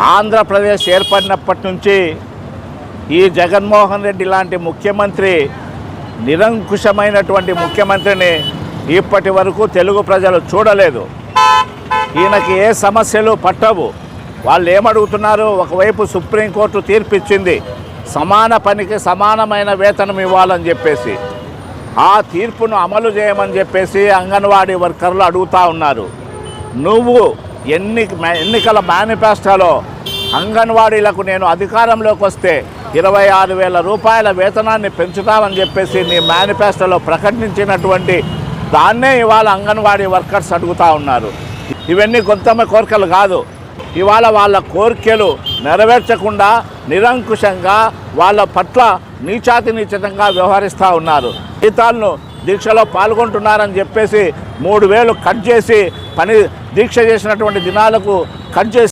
ఆంధ్రప్రదేశ్ ఏర్పడినప్పటి నుంచి ఈ జగన్మోహన్ రెడ్డి లాంటి ముఖ్యమంత్రి, నిరంకుశమైనటువంటి ముఖ్యమంత్రిని ఇప్పటి వరకు తెలుగు ప్రజలు చూడలేదు. ఈయనకి ఏ సమస్యలు పట్టవు. వాళ్ళు ఏమడుగుతున్నారు? ఒకవైపు సుప్రీంకోర్టు తీర్పిచ్చింది, సమాన పనికి సమానమైన వేతనం ఇవ్వాలని చెప్పేసి. ఆ తీర్పును అమలు చేయమని చెప్పేసి అంగన్వాడీ వర్కర్లు అడుగుతూ ఉన్నారు. నువ్వు ఎన్నికల మేనిఫెస్టోలో అంగన్వాడీలకు నేను అధికారంలోకి వస్తే 26,000 రూపాయల వేతనాన్ని పెంచుతామని చెప్పేసి నీ మేనిఫెస్టోలో ప్రకటించినటువంటి దాన్నే ఇవాళ అంగన్వాడీ వర్కర్స్ అడుగుతూ ఉన్నారు. ఇవన్నీ కొంతమంది కోరికలు కాదు. ఇవాళ వాళ్ళ కోరికలు నెరవేర్చకుండా నిరంకుశంగా వాళ్ళ పట్ల నీచాతినీచితంగా వ్యవహరిస్తూ ఉన్నారు. జీతాలను దీక్షలో పాల్గొంటున్నారని చెప్పేసి 3,000 కట్ చేసి దీక్ష చేసినటువంటి దినాలకు కట్ చేసి